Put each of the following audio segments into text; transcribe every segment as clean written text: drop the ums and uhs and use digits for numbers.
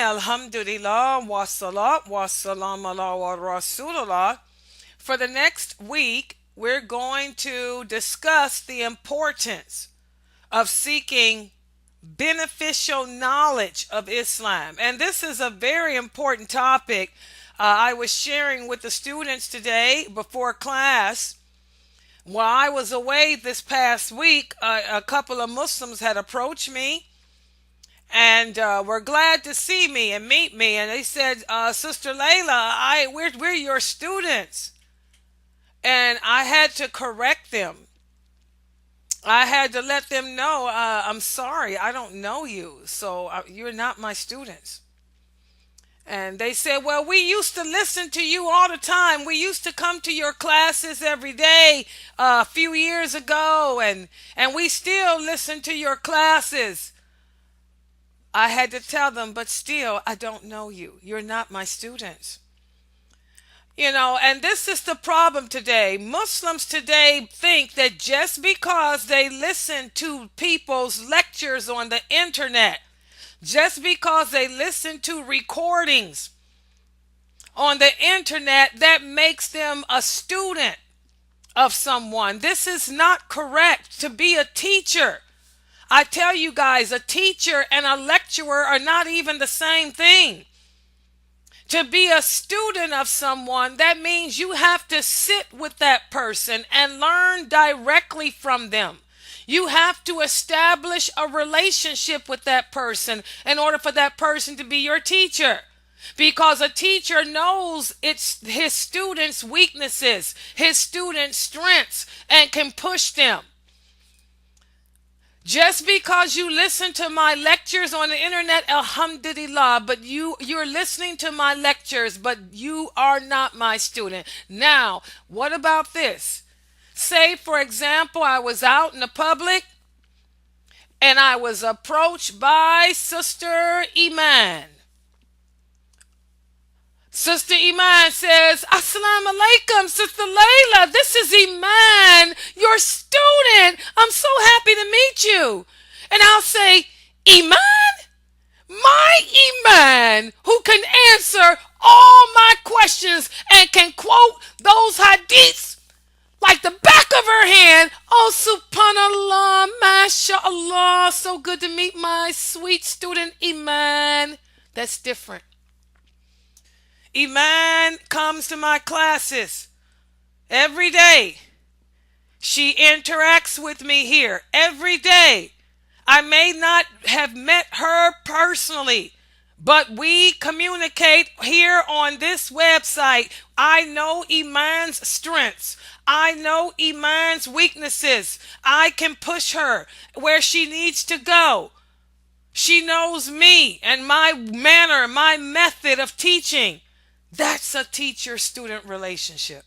Alhamdulillah wa salat wa salam ala wa rasulullah. For the next week, we're going to discuss the importance of seeking beneficial knowledge of Islam. And this is a very important topic. I was sharing with the students today before class. While I was away this past week, a couple of Muslims had approached me and were glad to see me and meet me. And they said, Sister Layla, we're your students. And I had to correct them. I had to let them know, I'm sorry, I don't know you, so you're not my students. And they said, well, we used to listen to you all the time. We used to come to your classes every day a few years ago, and we still listen to your classes. I had to tell them, but still, I don't know you. You're not my students. And this is the problem today. Muslims today think that just because they listen to people's lectures on the internet, just because they listen to recordings on the internet, that makes them a student of someone. This is not correct. To be a teacher, I tell you guys, a teacher and a lecturer are not even the same thing. To be a student of someone, that means you have to sit with that person and learn directly from them. You have to establish a relationship with that person in order for that person to be your teacher. Because a teacher knows his students' weaknesses, his students' strengths, and can push them. Just because you listen to my lectures on the internet, alhamdulillah, but you're listening to my lectures, but you are not my student. Now, what about this? Say, for example, I was out in the public and I was approached by Sister Iman. Sister Iman says, Assalamu alaikum, Sister Layla. This is Iman, your student. I'm so happy to meet you. And I'll say, Iman? My Iman, who can answer all my questions and can quote those hadiths like the back of her hand. Oh, subhanallah, mashallah. So good to meet my sweet student, Iman. That's different. Iman comes to my classes every day. She interacts with me here every day. I may not have met her personally, but we communicate here on this website. I know Iman's strengths. I know Iman's weaknesses. I can push her where she needs to go. She knows me and my manner, my method of teaching. That's a teacher-student relationship.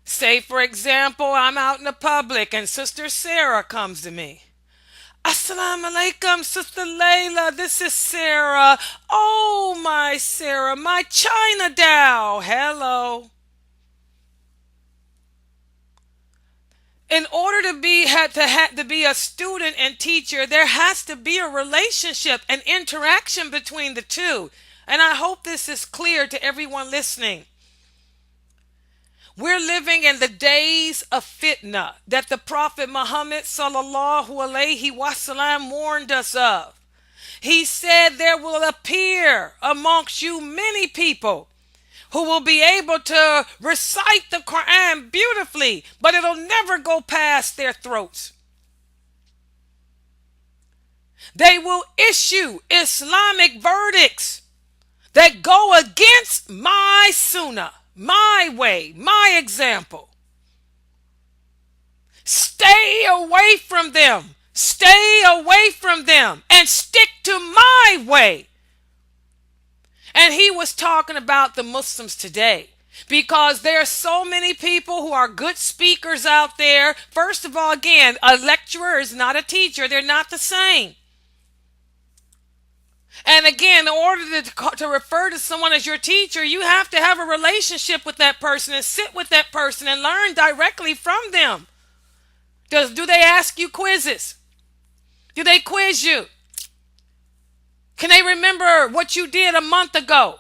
Say, for example, I'm out in the public and Sister Sarah comes to me. Assalamu alaikum, Sister Layla. This is Sarah. Oh, my Sarah, my China doll. Hello. In order to be a student and teacher, there has to be a relationship and interaction between the two. And I hope this is clear to everyone listening. We're living in the days of fitna that the Prophet Muhammad sallallahu alaihi wasallam warned us of. He said there will appear amongst you many people who will be able to recite the Quran beautifully, but it'll never go past their throats. They will issue Islamic verdicts that go against my sunnah, my way, my example. Stay away from them. Stay away from them and stick to my way. And he was talking about the Muslims today, because there are so many people who are good speakers out there. First of all, again, a lecturer is not a teacher. They're not the same. And again, in order to refer to someone as your teacher, you have to have a relationship with that person and sit with that person and learn directly from them. Do they ask you quizzes? Do they quiz you? Can they remember what you did a month ago,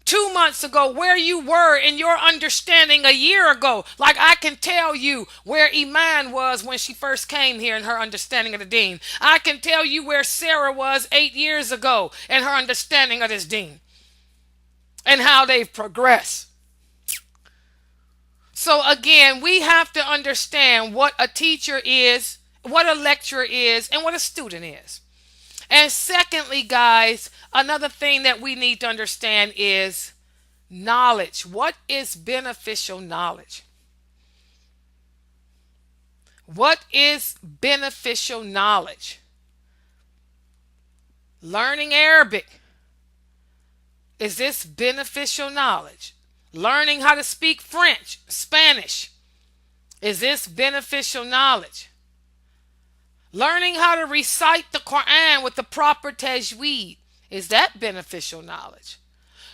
2 months ago, where you were in your understanding a year ago? Like I can tell you where Iman was when she first came here in her understanding of the deen. I can tell you where Sarah was 8 years ago in her understanding of this deen and how they've progressed. So again, we have to understand what a teacher is, what a lecturer is, and what a student is. And secondly, guys, another thing that we need to understand is knowledge. What is beneficial knowledge? What is beneficial knowledge? Learning Arabic. Is this beneficial knowledge? Learning how to speak French, Spanish. Is this beneficial knowledge? Learning how to recite the Quran with the proper tajweed. Is that beneficial knowledge?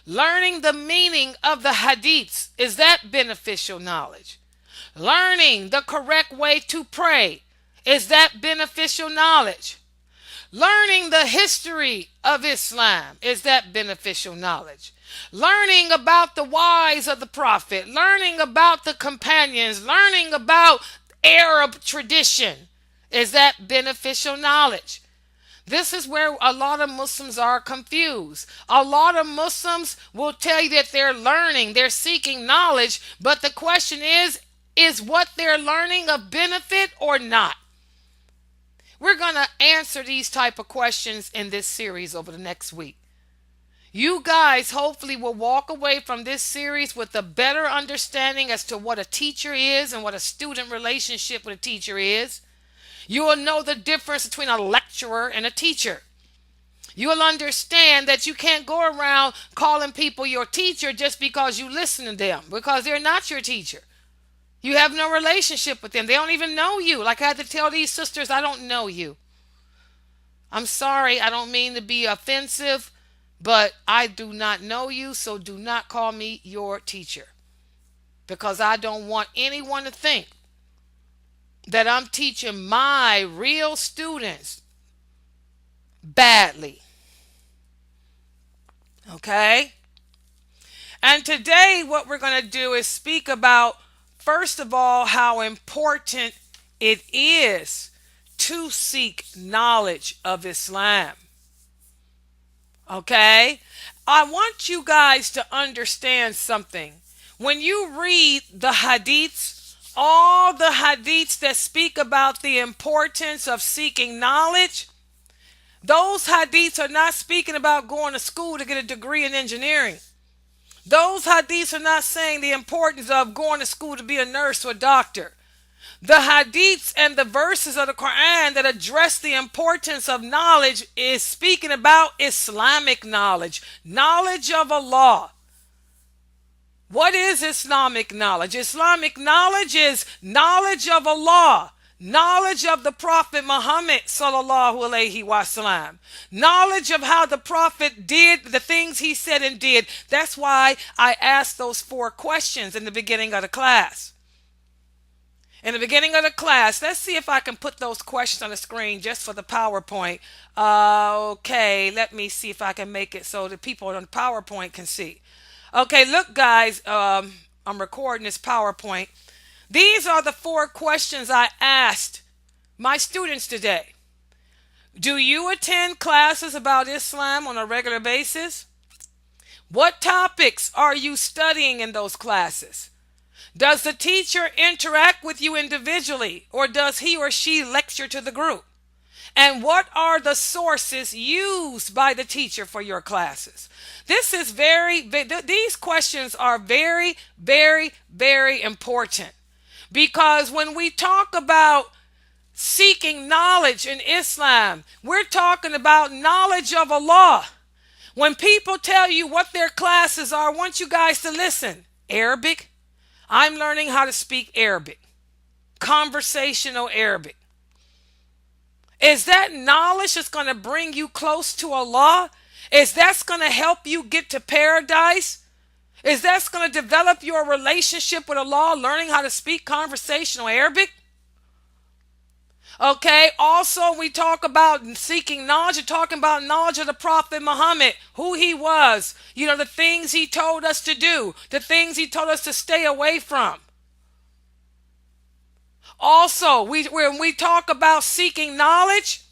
Learning the meaning of the hadiths. Is that beneficial knowledge? Learning the correct way to pray. Is that beneficial knowledge? Learning the history of Islam. Is that beneficial knowledge? Learning about the wives of the Prophet. Learning about the companions. Learning about Arab tradition. Is that beneficial knowledge? This is where a lot of Muslims are confused. A lot of Muslims will tell you that they're learning, they're seeking knowledge, but the question is what they're learning of benefit or not? We're going to answer these type of questions in this series over the next week. You guys hopefully will walk away from this series with a better understanding as to what a teacher is and what a student relationship with a teacher is. You will know the difference between a lecturer and a teacher. You will understand that you can't go around calling people your teacher just because you listen to them, because they're not your teacher. You have no relationship with them. They don't even know you. Like I had to tell these sisters, I don't know you. I'm sorry, I don't mean to be offensive, but I do not know you, so do not call me your teacher, because I don't want anyone to think that I'm teaching my real students badly. Okay? And today what we're going to do is speak about, first of all, how important it is to seek knowledge of Islam. Okay? I want you guys to understand something. When you read the hadiths, all the hadiths that speak about the importance of seeking knowledge, those hadiths are not speaking about going to school to get a degree in engineering. Those hadiths are not saying the importance of going to school to be a nurse or a doctor. The hadiths and the verses of the Quran that address the importance of knowledge is speaking about Islamic knowledge, knowledge of Allah. What is Islamic knowledge? Islamic knowledge is knowledge of Allah, knowledge of the Prophet Muhammad sallallahu alaihi wasallam, knowledge of how the Prophet did the things he said and did. That's why I asked those 4 questions in the beginning of the class. In the beginning of the class, let's see if I can put those questions on the screen just for the PowerPoint. Okay, let me see if I can make it so the people on the PowerPoint can see. Okay, look guys, I'm recording this PowerPoint. These are the 4 questions I asked my students today. Do you attend classes about Islam on a regular basis? What topics are you studying in those classes? Does the teacher interact with you individually, or does he or she lecture to the group? And what are the sources used by the teacher for your classes? These questions are very, very, very important, Because when we talk about seeking knowledge in Islam, we're talking about knowledge of Allah. When people tell you what their classes are, I want you guys to listen. Arabic, I'm learning how to speak Arabic. Conversational Arabic. Is that knowledge that's going to bring you close to Allah? Is that going to help you get to paradise? Is that going to develop your relationship with Allah, learning how to speak conversational Arabic? Okay, also we talk about seeking knowledge. We're talking about knowledge of the Prophet Muhammad, who he was, the things he told us to do, the things he told us to stay away from. Also, when we talk about seeking knowledge,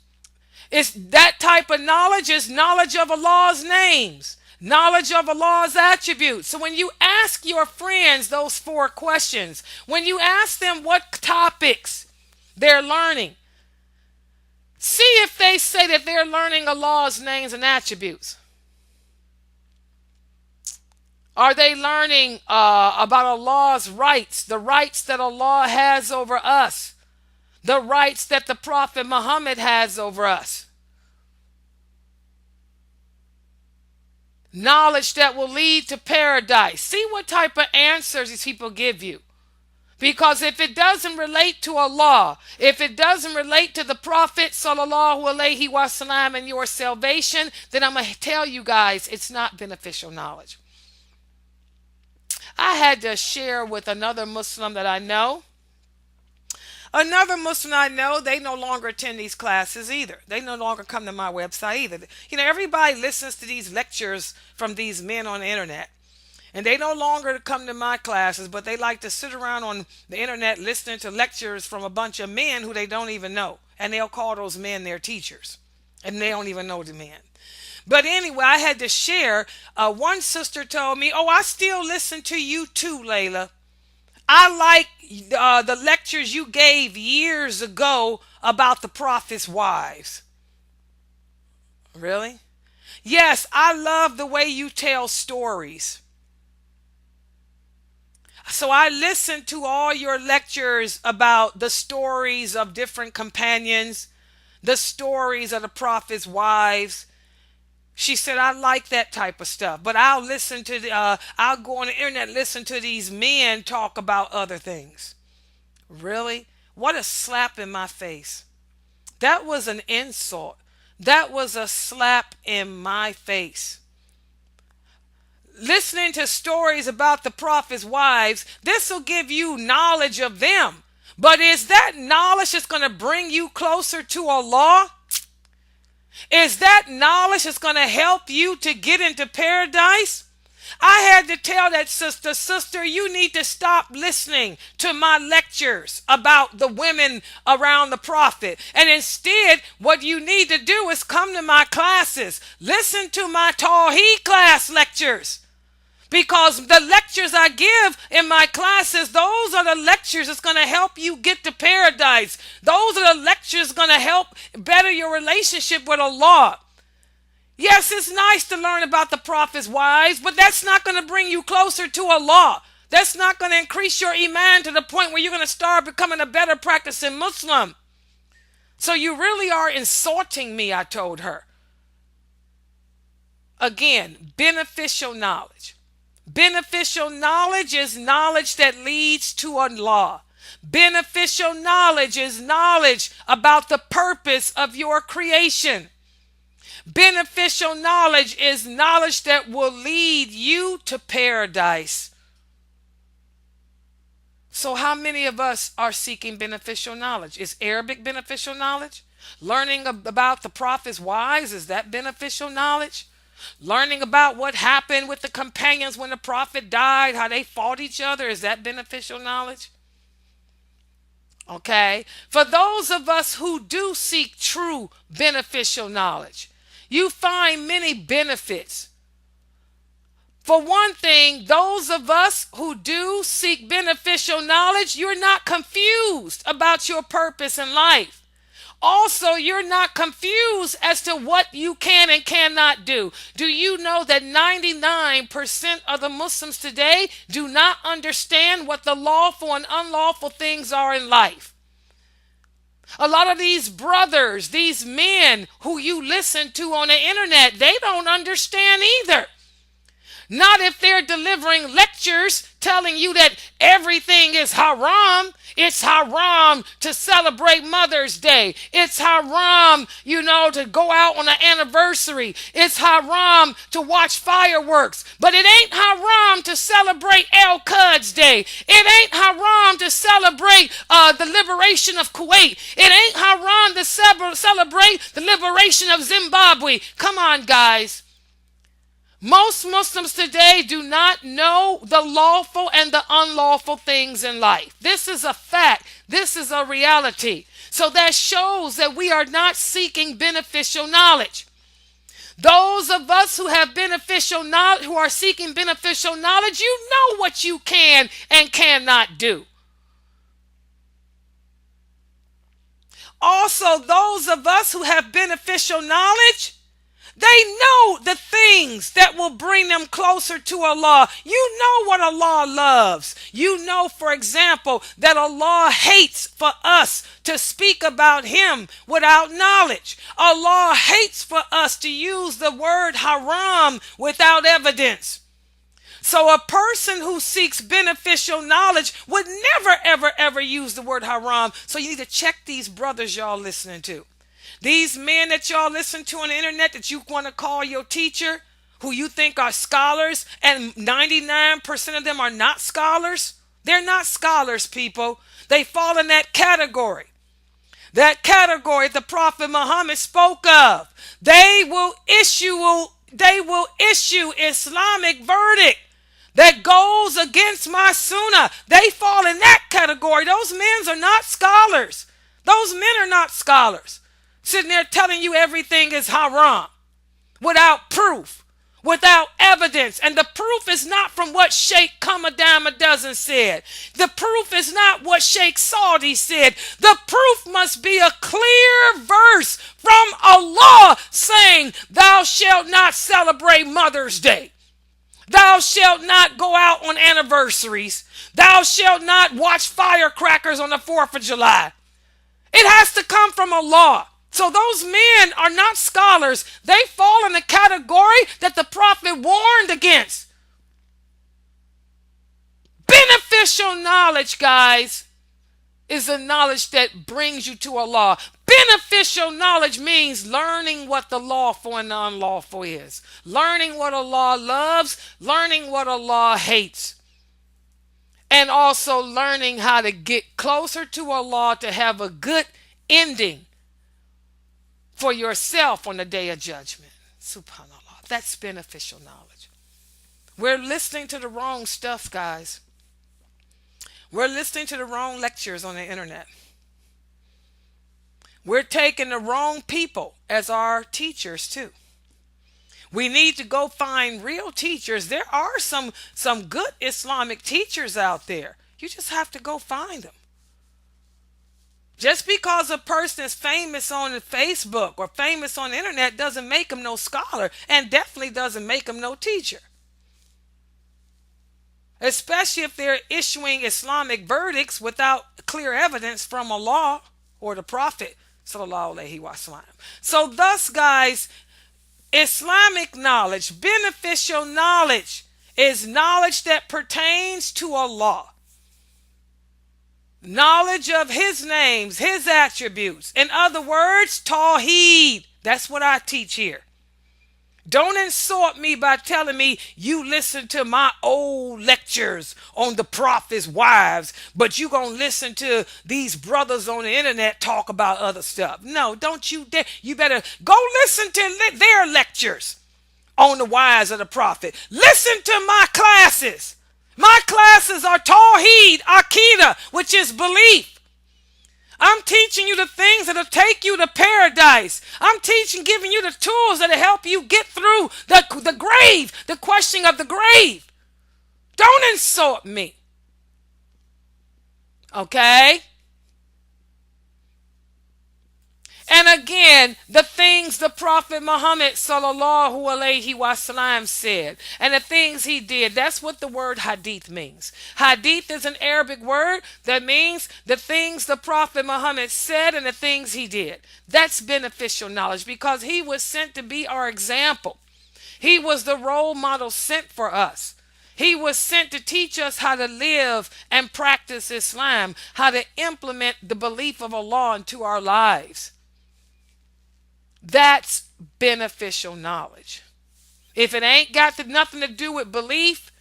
it's that type of knowledge is knowledge of Allah's names, knowledge of Allah's attributes. So when you ask your friends those 4 questions, when you ask them what topics they're learning, see if they say that they're learning Allah's names and attributes. Are they learning about Allah's rights, the rights that Allah has over us, the rights that the Prophet Muhammad has over us? Knowledge that will lead to paradise. See what type of answers these people give you. Because if it doesn't relate to Allah, if it doesn't relate to the Prophet sallallahu alaihi wasallam and your salvation, then I'm going to tell you guys it's not beneficial knowledge. I had to share with another Muslim that I know. Another Muslim I know, they no longer attend these classes either. They no longer come to my website either. Everybody listens to these lectures from these men on the internet. And they no longer come to my classes, but they like to sit around on the internet listening to lectures from a bunch of men who they don't even know. And they'll call those men their teachers. And they don't even know the men. But anyway, I had to share. One sister told me, I still listen to you too, Laila. I like the lectures you gave years ago about the Prophet's wives. Really? Yes, I love the way you tell stories. So I listened to all your lectures about the stories of different companions, the stories of the Prophet's wives. She said, I like that type of stuff, but I'll I'll go on the internet, listen to these men talk about other things. Really? What a slap in my face. That was an insult. That was a slap in my face. Listening to stories about the Prophet's wives, this will give you knowledge of them. But is that knowledge that's going to bring you closer to Allah? Is that knowledge that's going to help you to get into paradise? I had to tell that sister, you need to stop listening to my lectures about the women around the Prophet. And instead, what you need to do is come to my classes. Listen to my Tawheed class lectures. Because the lectures I give in my classes, those are the lectures that's going to help you get to paradise. Those are the lectures going to help better your relationship with Allah. Yes, it's nice to learn about the Prophet's wives, but that's not going to bring you closer to Allah. That's not going to increase your iman to the point where you're going to start becoming a better practicing Muslim. So you really are insulting me, I told her. Again, beneficial knowledge. Beneficial knowledge is knowledge that leads to Allah. Beneficial knowledge is knowledge about the purpose of your creation. Beneficial knowledge is knowledge that will lead you to paradise. So how many of us are seeking beneficial knowledge? Is Arabic beneficial knowledge? Learning about the Prophet's wives, is that beneficial knowledge? Learning about what happened with the companions when the Prophet died, how they fought each other, is that beneficial knowledge? Okay. For those of us who do seek true beneficial knowledge, you find many benefits. For one thing, those of us who do seek beneficial knowledge, you're not confused about your purpose in life. Also, you're not confused as to what you can and cannot do. Do you know that 99% of the Muslims today do not understand what the lawful and unlawful things are in life? A lot of these brothers, these men who you listen to on the internet, they don't understand either. Not if they're delivering lectures telling you that everything is haram. It's haram to celebrate Mother's Day. It's haram, to go out on an anniversary. It's haram to watch fireworks. But it ain't haram to celebrate El Quds Day. It ain't haram to celebrate the liberation of Kuwait. It ain't haram to celebrate the liberation of Zimbabwe. Come on, guys. Most Muslims today do not know the lawful and the unlawful things in life. This is a fact. This is a reality. So that shows that we are not seeking beneficial knowledge. Those of us who have beneficial knowledge, who are seeking beneficial knowledge, you know what you can and cannot do. Also, those of us who have beneficial knowledge, they know the things that will bring them closer to Allah. You know what Allah loves. You know, for example, that Allah hates for us to speak about Him without knowledge. Allah hates for us to use the word haram without evidence. So a person who seeks beneficial knowledge would never, ever, ever use the word haram. So you need to check these brothers y'all listening to. These men that y'all listen to on the internet that you want to call your teacher, who you think are scholars, and 99% of them are not scholars. They're not scholars, people. They fall in that category. That category the Prophet Muhammad spoke of. They will issue Islamic verdict that goes against my sunnah. They fall in that category. Those men are not scholars. Those men are not scholars. Sitting there telling you everything is haram without proof, without evidence. And the proof is not from what Sheikh Come a Dime a Dozen said. The proof is not what Sheikh Saudi said. The proof must be a clear verse from Allah saying, thou shalt not celebrate Mother's Day. Thou shalt not go out on anniversaries. Thou shalt not watch firecrackers on the 4th of July. It has to come from Allah. So those men are not scholars. They fall in the category that the Prophet warned against. Beneficial knowledge, guys, is the knowledge that brings you to Allah. Beneficial knowledge means learning what the lawful and the unlawful is. Learning what Allah loves, learning what Allah hates. And also learning how to get closer to Allah to have a good ending for yourself on the day of judgment. SubhanAllah. That's beneficial knowledge. We're listening to the wrong stuff, guys. We're listening to the wrong lectures on the internet. We're taking the wrong people as our teachers too. We need to go find real teachers. There are some good Islamic teachers out there. You just have to go find them. Just because a person is famous on Facebook or famous on the internet doesn't make them no scholar, and definitely doesn't make them no teacher. Especially if they're issuing Islamic verdicts without clear evidence from Allah or the Prophet sallallahu alaihi wasallam. So thus, guys, Islamic knowledge, beneficial knowledge, is knowledge that pertains to Allah. Knowledge of His names, His attributes. In other words, Tawheed. That's what I teach here. Don't insult me by telling me you listen to my old lectures on the Prophet's wives, but you gonna listen to these brothers on the internet talk about other stuff. No, don't you dare. You better go listen to their lectures on the wives of the Prophet. Listen to my classes. My classes are Tawheed, Aqidah, which is belief. I'm teaching you the things that'll take you to paradise. I'm giving you the tools that'll help you get through the grave, the questioning of the grave. Don't insult me. Okay? And again, the things the Prophet Muhammad sallallahu alaihi wasallam said and the things he did, that's what the word hadith means. Hadith is an Arabic word that means the things the Prophet Muhammad said and the things he did. That's beneficial knowledge because he was sent to be our example. He was the role model sent for us. He was sent to teach us how to live and practice Islam, how to implement the belief of Allah into our lives. That's beneficial knowledge. If it ain't got nothing to do with belief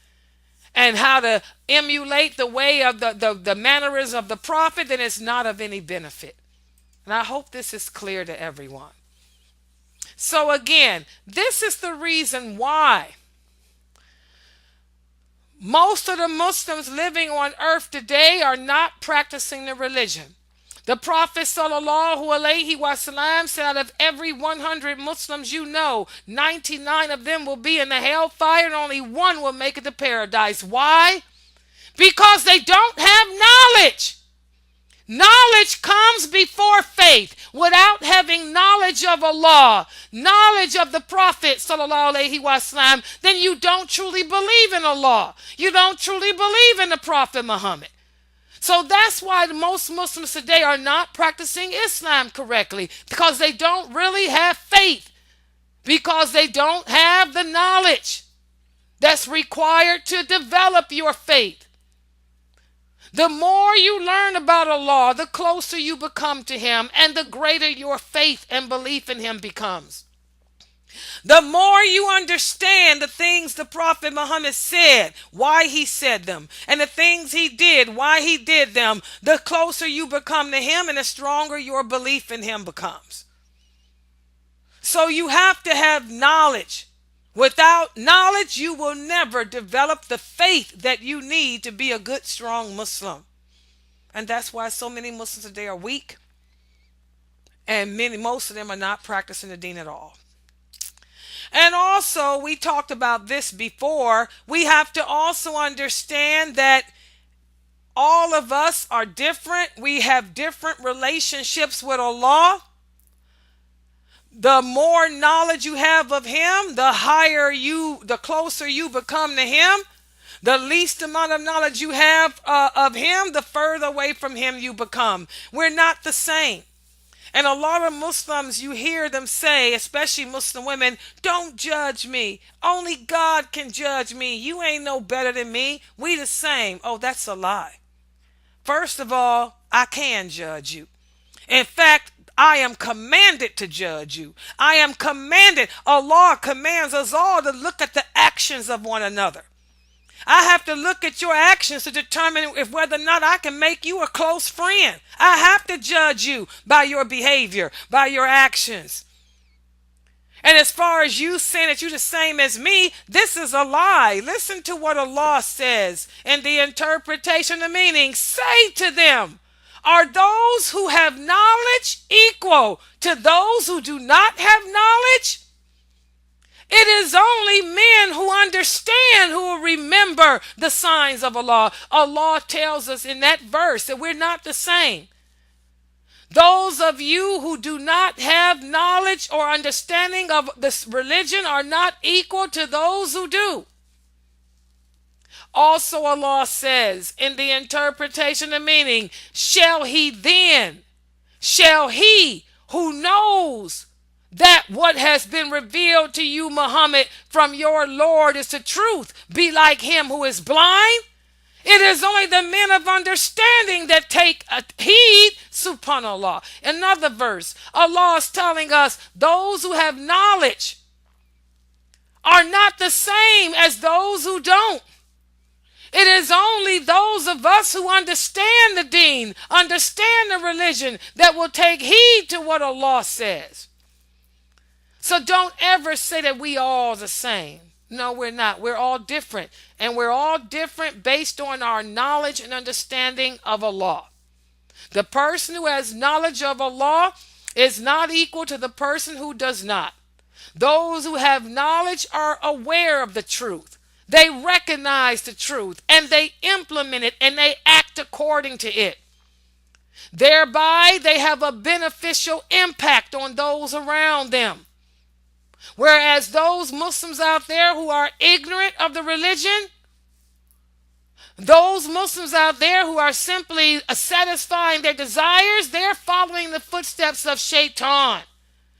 and how to emulate the way of the mannerisms of the prophet, then it's not of any benefit. And I hope this is clear to everyone. So again, this is the reason why most of the Muslims living on earth today are not practicing the religion. The Prophet sallallahu alaihi wasallam said out of every 100 Muslims 99 of them will be in the hellfire and only one will make it to paradise. Why? Because they don't have knowledge. Knowledge comes before faith. Without having knowledge of Allah, knowledge of the Prophet sallallahu alaihi wasallam, then you don't truly believe in Allah. You don't truly believe in the Prophet Muhammad. So that's why most Muslims today are not practicing Islam correctly, because they don't really have faith, because they don't have the knowledge that's required to develop your faith. The more you learn about Allah, the closer you become to Him, and the greater your faith and belief in Him becomes. The more you understand the things the Prophet Muhammad said, why he said them, and the things he did, why he did them, the closer you become to him and the stronger your belief in him becomes. So you have to have knowledge. Without knowledge, you will never develop the faith that you need to be a good, strong Muslim. And that's why so many Muslims today are weak, and most of them are not practicing the deen at all. And also, we talked about this before, we have to also understand that all of us are different. We have different relationships with Allah. The more knowledge you have of Him, the closer you become to Him. The least amount of knowledge you have of Him, the further away from Him you become. We're not the same. And a lot of Muslims, you hear them say, especially Muslim women, don't judge me. Only God can judge me. You ain't no better than me. We the same. Oh, that's a lie. First of all, I can judge you. In fact, I am commanded to judge you. I am commanded. Allah commands us all to look at the actions of one another. I have to look at your actions to determine if whether or not I can make you a close friend. I have to judge you by your behavior, by your actions. And as far as you saying that you're the same as me, this is a lie. Listen to what Allah says in the interpretation of meaning. Say to them, are those who have knowledge equal to those who do not have knowledge? It is only men who understand who will remember the signs of Allah. Allah tells us in that verse that we're not the same. Those of you who do not have knowledge or understanding of this religion are not equal to those who do. Also, Allah says in the interpretation of meaning, shall he who knows that what has been revealed to you, Muhammad, from your Lord is the truth, be like him who is blind? It is only the men of understanding that take heed, subhanallah. Another verse, Allah is telling us those who have knowledge are not the same as those who don't. It is only those of us who understand the deen, understand the religion, that will take heed to what Allah says. So don't ever say that we all the same. No, we're not. We're all different. And we're all different based on our knowledge and understanding of Allah. The person who has knowledge of Allah is not equal to the person who does not. Those who have knowledge are aware of the truth. They recognize the truth and they implement it and they act according to it. Thereby, they have a beneficial impact on those around them. Whereas those Muslims out there who are ignorant of the religion, those Muslims out there who are simply satisfying their desires, they're following the footsteps of Shaitan.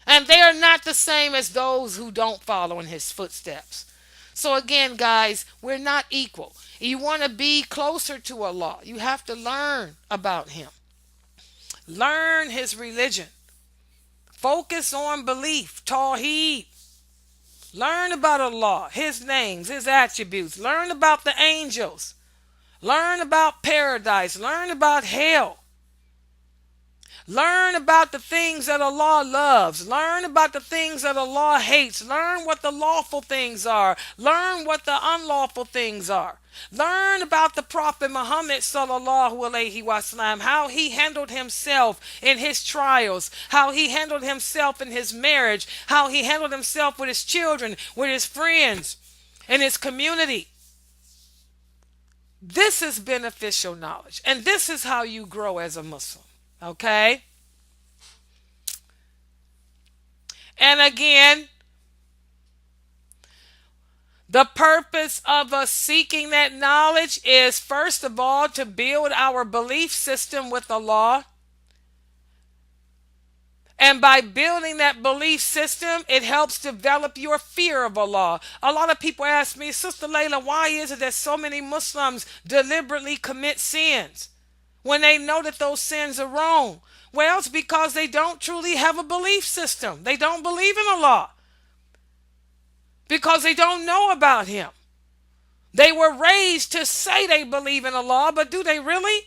And they are not the same as those who don't follow in his footsteps. So again, guys, we're not equal. You want to be closer to Allah, you have to learn about him. Learn his religion. Focus on belief, tawheed. Learn about Allah, his names, his attributes. Learn about the angels. Learn about paradise. Learn about hell. Learn about the things that Allah loves. Learn about the things that Allah hates. Learn what the lawful things are. Learn what the unlawful things are. Learn about the Prophet Muhammad sallallahu alaihi wasallam, how he handled himself in his trials, how he handled himself in his marriage, how he handled himself with his children, with his friends, in his community. This is beneficial knowledge, and this is how you grow as a Muslim. Okay? And again, the purpose of us seeking that knowledge is, first of all, to build our belief system with Allah. And by building that belief system, it helps develop your fear of Allah. A lot of people ask me, Sister Laila, why is it that so many Muslims deliberately commit sins when they know that those sins are wrong? Well, it's because they don't truly have a belief system. They don't believe in Allah because they don't know about him. They were raised to say they believe in Allah, but do they really?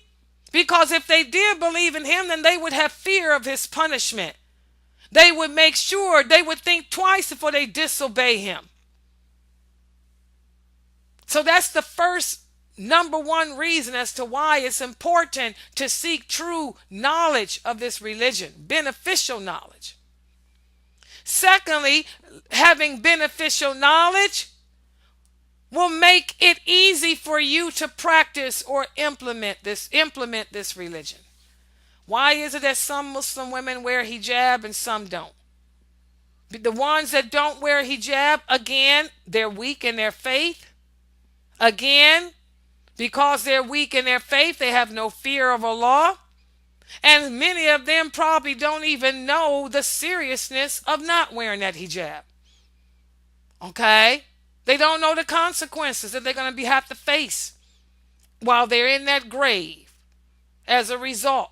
Because if they did believe in him, then they would have fear of his punishment. They would make sure, they would think twice before they disobey him. So that's the first number one reason as to why it's important to seek true knowledge of this religion, beneficial knowledge. Secondly, having beneficial knowledge will make it easy for you to practice or implement this religion. Why is it that some Muslim women wear hijab and some don't? The ones that don't wear hijab, again, they're weak in their faith. Again, because they're weak in their faith, they have no fear of Allah. And many of them probably don't even know the seriousness of not wearing that hijab. Okay? They don't know the consequences that they're going to have to face while they're in that grave as a result.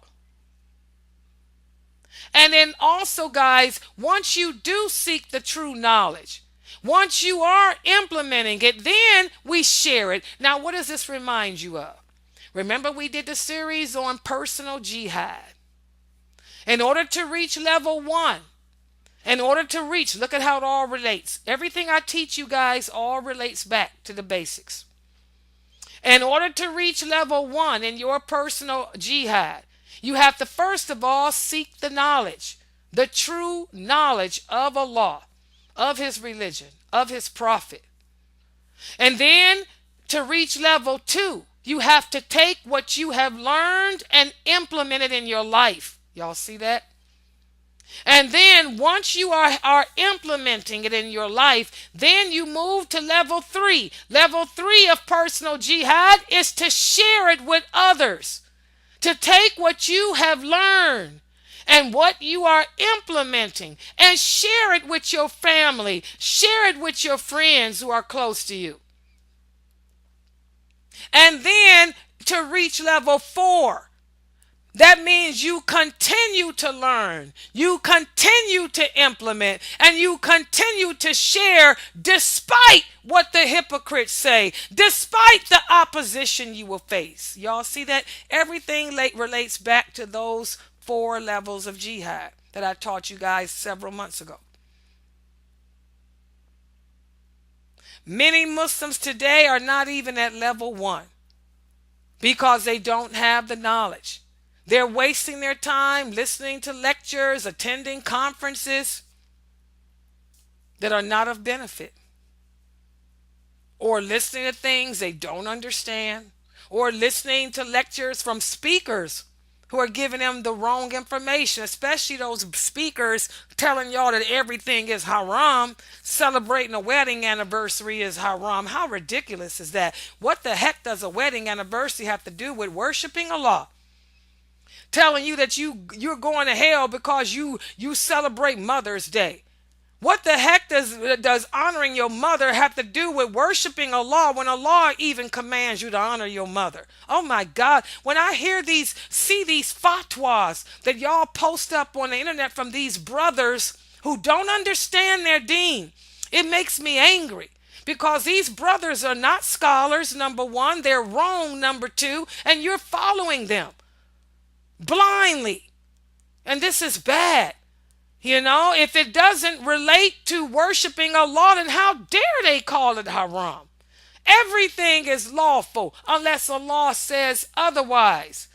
And then also, guys, once you do seek the true knowledge, once you are implementing it, then we share it. Now, what does this remind you of? Remember, we did the series on personal jihad. In order to reach level 1, in order to reach, look at how it all relates. Everything I teach you guys all relates back to the basics. In order to reach level 1 in your personal jihad, you have to first of all seek the knowledge, the true knowledge of Allah, of his religion, of his prophet. And then to reach level 2, you have to take what you have learned and implement it in your life. Y'all see that? And then once you are implementing it in your life, then you move to level 3. Level 3 of personal jihad is to share it with others. To take what you have learned and what you are implementing and share it with your family. Share it with your friends who are close to you. And then to reach level 4. That means you continue to learn, you continue to implement, and you continue to share despite what the hypocrites say, despite the opposition you will face. Y'all see that? Everything relates back to those 4 levels of jihad that I taught you guys several months ago. Many Muslims today are not even at level 1 because they don't have the knowledge. They're wasting their time listening to lectures, attending conferences that are not of benefit, or listening to things they don't understand, or listening to lectures from speakers who are giving them the wrong information, especially those speakers telling y'all that everything is haram, celebrating a wedding anniversary is haram. How ridiculous is that? What the heck does a wedding anniversary have to do with worshiping Allah? Telling you that you're going to hell because you celebrate Mother's Day. What the heck does honoring your mother have to do with worshiping Allah when Allah even commands you to honor your mother? Oh my God. When I see these fatwas that y'all post up on the internet from these brothers who don't understand their deen, it makes me angry. Because these brothers are not scholars, number one. They're wrong, number two. And you're following them blindly. And this is bad. If it doesn't relate to worshiping Allah, then how dare they call it haram? Everything is lawful unless Allah says otherwise.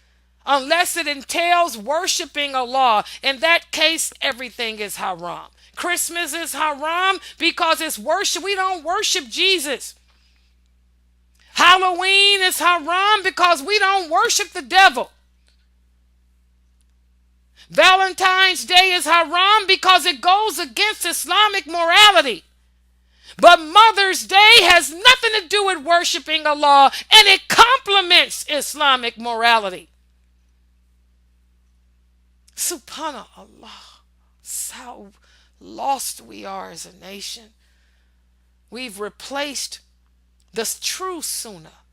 Unless it entails worshiping Allah. In that case, everything is haram. Christmas is haram because it's worship. We don't worship Jesus. Halloween is haram because we don't worship the devil. Valentine's Day is haram because it goes against Islamic morality. But Mother's Day has nothing to do with worshiping Allah, and it complements Islamic morality. Subhanallah. How lost we are as a nation. We've replaced the true Sunnah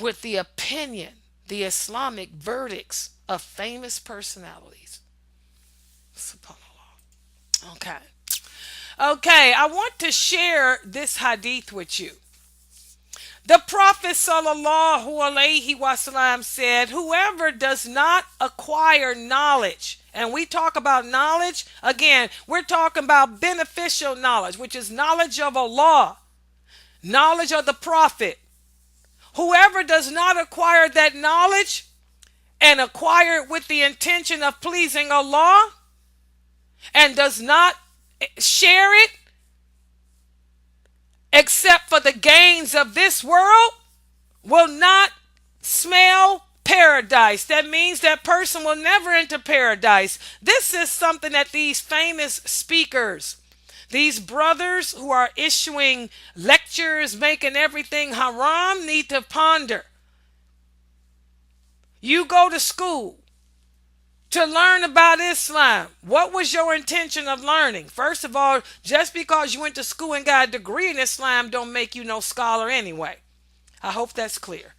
with the opinion, the Islamic verdicts of famous personalities. SubhanAllah. Okay, I want to share this hadith with you. The Prophet sallallahu alaihi wasallam said, whoever does not acquire knowledge, and we talk about knowledge, again, we're talking about beneficial knowledge, which is knowledge of Allah, knowledge of the Prophet. Whoever does not acquire that knowledge and acquire it with the intention of pleasing Allah and does not share it except for the gains of this world will not smell paradise. That means that person will never enter paradise. This is something that these famous speakers, these brothers who are issuing lectures, making everything haram, need to ponder. You go to school to learn about Islam. What was your intention of learning? First of all, just because you went to school and got a degree in Islam don't make you no scholar anyway. I hope that's clear.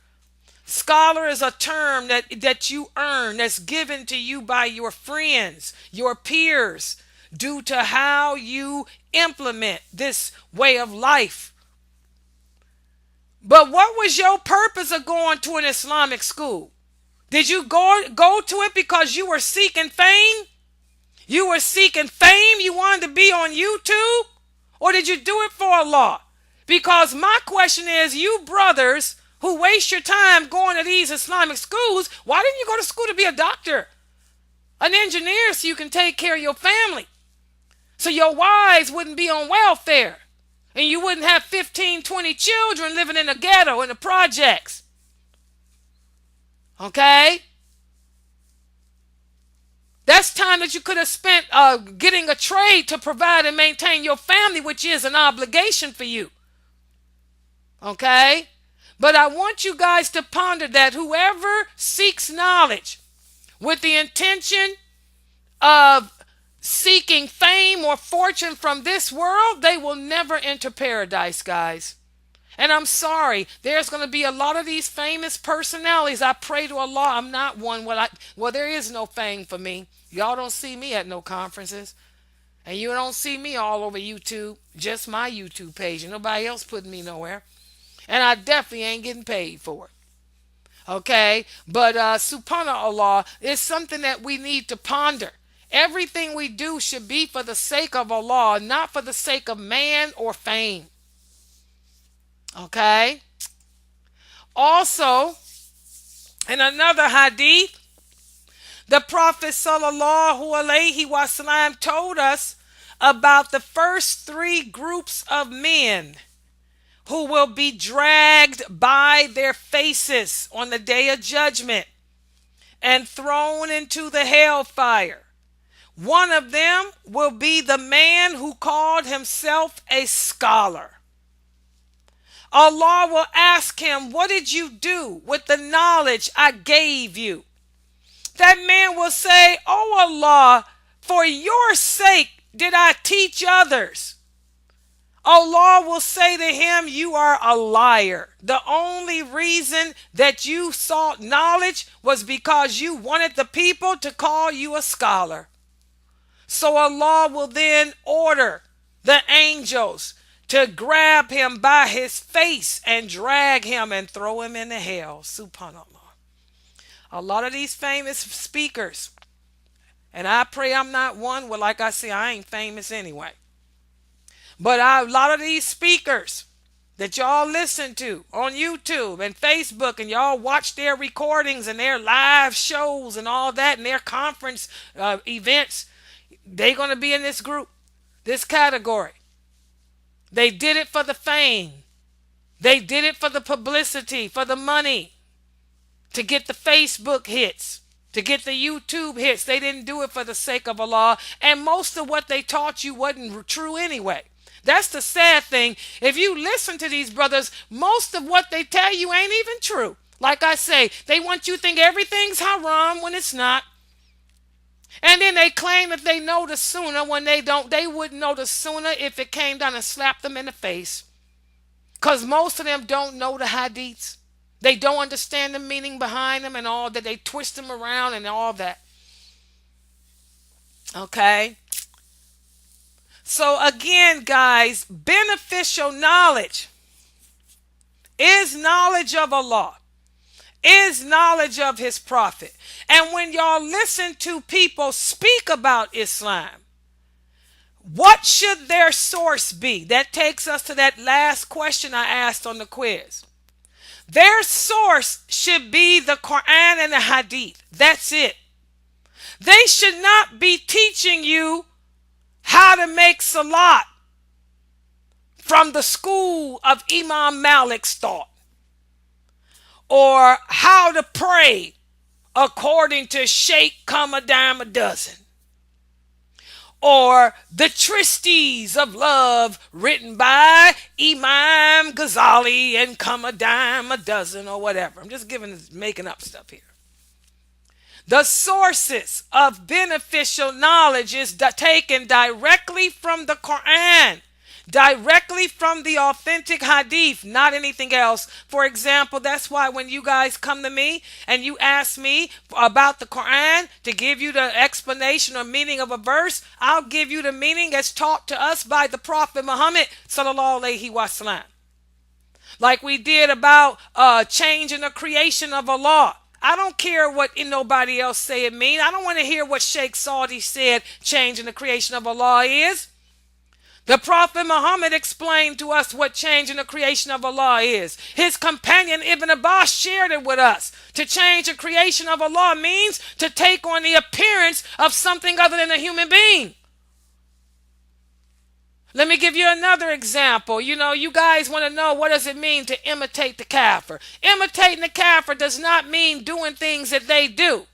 Scholar is a term that you earn, that's given to you by your friends, your peers, due to how you implement this way of life. But what was your purpose of going to an Islamic school? Did you go to it because you were seeking fame? You were seeking fame? You wanted to be on YouTube? Or did you do it for Allah? Because my question is, you brothers who waste your time going to these Islamic schools, why didn't you go to school to be a doctor, an engineer, so you can take care of your family? So your wives wouldn't be on welfare. And you wouldn't have 15, 20 children living in the ghetto, in the projects. Okay? That's time that you could have spent getting a trade to provide and maintain your family, which is an obligation for you. Okay? But I want you guys to ponder that whoever seeks knowledge with the intention of seeking fame or fortune from this world, they will never enter paradise, guys. And I'm sorry, there's going to be a lot of these famous personalities. I pray to Allah, I'm not one. Well, there is no fame for me. Y'all don't see me at no conferences. And you don't see me all over YouTube. Just my YouTube page. And nobody else putting me nowhere. And I definitely ain't getting paid for it. Okay? But subhanAllah, it's something that we need to ponder. Everything we do should be for the sake of Allah, not for the sake of man or fame. Okay? Also, in another hadith, the Prophet sallallahu alaihi wasallam told us about the first three groups of men who will be dragged by their faces on the day of judgment. and thrown into the hellfire. One of them will be the man who called himself a scholar. Allah will ask him, what did you do with the knowledge I gave you? That man will say, oh Allah, for your sake did I teach others. Allah will say to him, you are a liar. The only reason that you sought knowledge was because you wanted the people to call you a scholar. So Allah will then order the angels to grab him by his face and drag him and throw him into hell. Subhanallah. A lot of these famous speakers, and I pray I'm not one, well, like I say, I ain't famous anyway. But a lot of these speakers that y'all listen to on YouTube and Facebook, and y'all watch their recordings and their live shows and all that and their conference events, they're going to be in this group, this category. They did it for the fame. They did it for the publicity, for the money, to get the Facebook hits, to get the YouTube hits. They didn't do it for the sake of Allah. And most of what they taught you wasn't true anyway. That's the sad thing. If you listen to these brothers, most of what they tell you ain't even true. Like I say, they want you to think everything's haram when it's not. And then they claim that they know the sunnah when they don't. They wouldn't know the sunnah if it came down and slapped them in the face. Because most of them don't know the hadiths. They don't understand the meaning behind them and all that. They twist them around and all that. Okay? So again, guys, beneficial knowledge is knowledge of Allah, is knowledge of his prophet. And when y'all listen to people speak about Islam, what should their source be? That takes us to that last question I asked on the quiz. Their source should be the Quran and the Hadith. That's it. They should not be teaching you how to make salat from the school of Imam Malik's thought, or how to pray according to Sheikh come a dime a dozen, or the Tristies of Love written by Imam Ghazali and come a dime a dozen, or whatever. I'm just making up stuff here. The sources of beneficial knowledge is taken directly from the Quran, directly from the authentic hadith, not anything else. For example, that's why when you guys come to me and you ask me about the Quran to give you the explanation or meaning of a verse, I'll give you the meaning as taught to us by the Prophet Muhammad sallallahu alaihi wasallam. Like we did about changing the creation of Allah. I don't care what nobody else say it mean. I don't want to hear what Sheikh Saudi said changing the creation of Allah is. The Prophet Muhammad explained to us what changing the creation of Allah is. His companion Ibn Abbas shared it with us. To change the creation of Allah means to take on the appearance of something other than a human being. Let me give you another example. You know, you guys want to know, what does it mean to imitate the kafir? Imitating the kafir does not mean doing things that they do.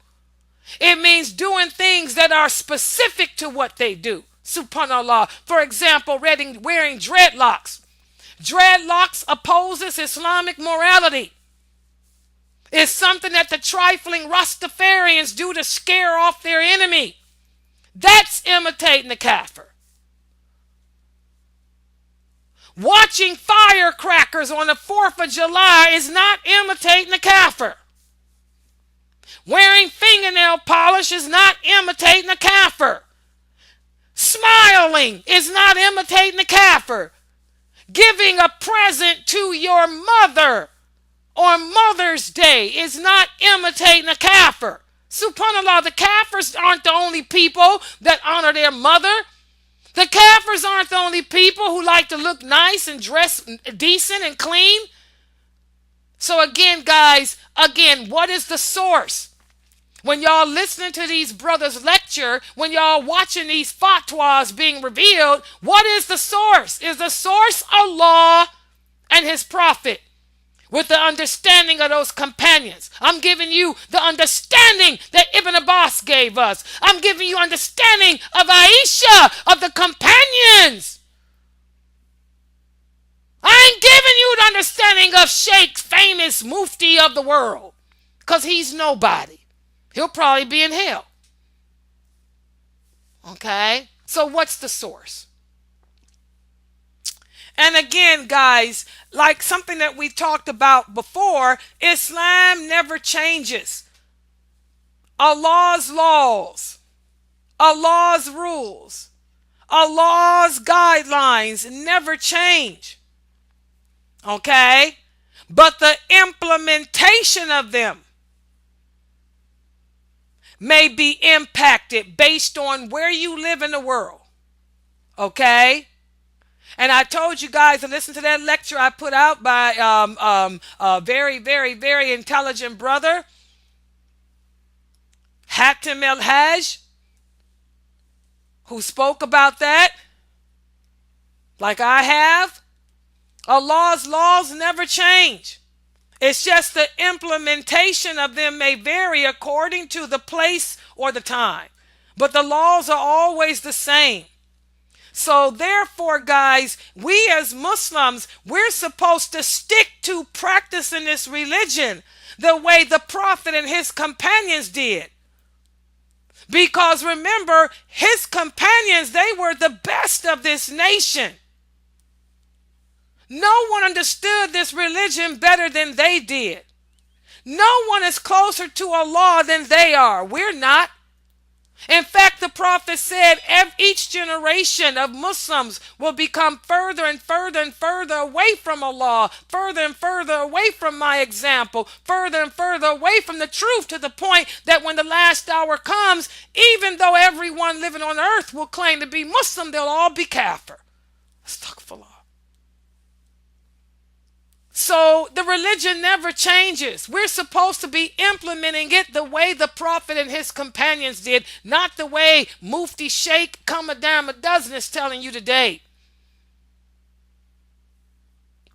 It means doing things that are specific to what they do. Subhanallah. For example, wearing dreadlocks. Dreadlocks opposes Islamic morality. It's something that the trifling Rastafarians do to scare off their enemy. That's imitating the kafir. Watching firecrackers on the 4th of July is not imitating the kafir. Wearing fingernail polish is not imitating the kafir. Smiling is not imitating the kafir. Giving a present to your mother on Mother's Day is not imitating the kafir. Subhanallah, the kafirs aren't the only people that honor their mother. The kafirs aren't the only people who like to look nice and dress decent and clean. So again, guys, what is the source? When y'all listening to these brothers lecture, when y'all watching these fatwas being revealed, what is the source? Is the source Allah and his prophet? with the understanding of those companions. I'm giving you the understanding that Ibn Abbas gave us. I'm giving you understanding of Aisha, of the companions. I ain't giving you the understanding of Sheikh, famous mufti of the world, because he's nobody. He'll probably be in hell. Okay? So what's the source? And again, guys, like something that we talked about before, Islam never changes. Allah's laws, Allah's rules, Allah's guidelines never change. Okay? But the implementation of them may be impacted based on where you live in the world. Okay? And I told you guys to listen to that lecture I put out by a very, very, very intelligent brother, Hatem El Haj, who spoke about that, like I have. Allah's laws never change. It's just the implementation of them may vary according to the place or the time. But the laws are always the same. So therefore, guys, we as Muslims, we're supposed to stick to practicing this religion the way the Prophet and his companions did. Because remember, his companions, they were the best of this nation. No one understood this religion better than they did. No one is closer to Allah than they are. We're not. In fact, the Prophet said each generation of Muslims will become further and further and further away from Allah, further and further away from my example, further and further away from the truth, to the point that when the last hour comes, even though everyone living on earth will claim to be Muslim, they'll all be kafir. Astaghfirullah. So the religion never changes. We're supposed to be implementing it the way the Prophet and his companions did, not the way Mufti Sheikh come a dime a dozen is telling you today.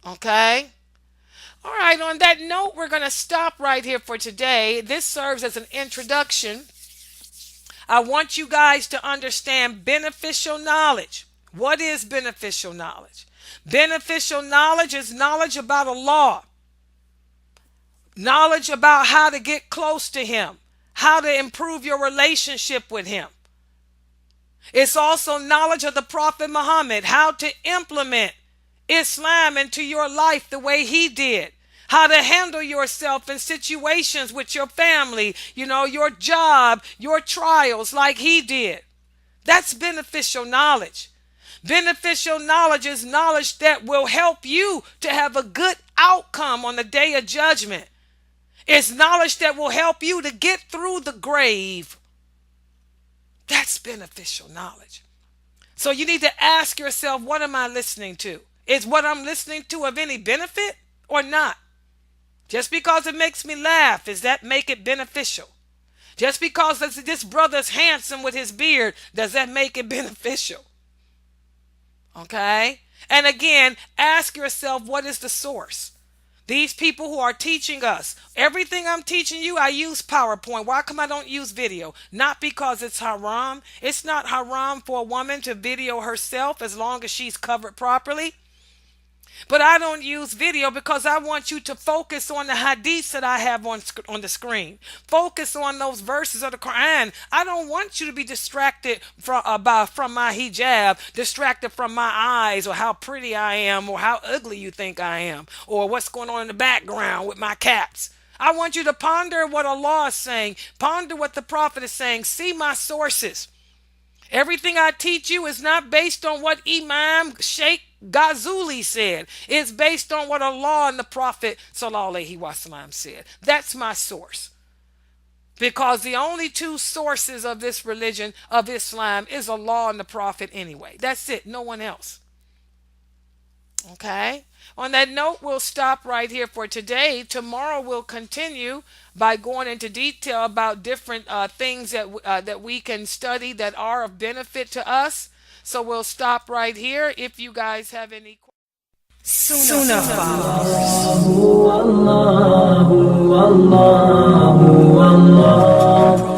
Okay? All right, on that note, we're going to stop right here for today. This serves as an introduction. I want you guys to understand beneficial knowledge. What is beneficial knowledge? Beneficial knowledge is knowledge about Allah, knowledge about how to get close to Him, how to improve your relationship with Him. It's also knowledge of the Prophet Muhammad, how to implement Islam into your life the way he did, how to handle yourself in situations with your family, your job, your trials like he did. That's beneficial knowledge. Beneficial knowledge is knowledge that will help you to have a good outcome on the day of judgment. It's knowledge that will help you to get through the grave. That's beneficial knowledge. So you need to ask yourself, what am I listening to? Is what I'm listening to of any benefit or not? Just because it makes me laugh, does that make it beneficial? Just because this brother's handsome with his beard, does that make it beneficial? Okay? And again, ask yourself, what is the source? These people who are teaching us, everything I'm teaching you, I use PowerPoint. Why come I don't use video? Not because it's haram. It's not haram for a woman to video herself as long as she's covered properly. But I don't use video because I want you to focus on the hadiths that I have on the screen. Focus on those verses of the Quran. I don't want you to be distracted from my hijab, distracted from my eyes, or how pretty I am, or how ugly you think I am, or what's going on in the background with my cats. I want you to ponder what Allah is saying. Ponder what the Prophet is saying. See my sources. Everything I teach you is not based on what Imam Sheikh Ghazuli said. It's based on what Allah and the Prophet Sallallahu Alaihi Wasallam said. That's my source. Because the only two sources of this religion, of Islam, is Allah and the Prophet anyway. That's it. No one else. Okay? On that note, we'll stop right here for today. Tomorrow we'll continue by going into detail about different things that we can study that are of benefit to us. So we'll stop right here if you guys have any questions. Sunnah followers. الله الله الله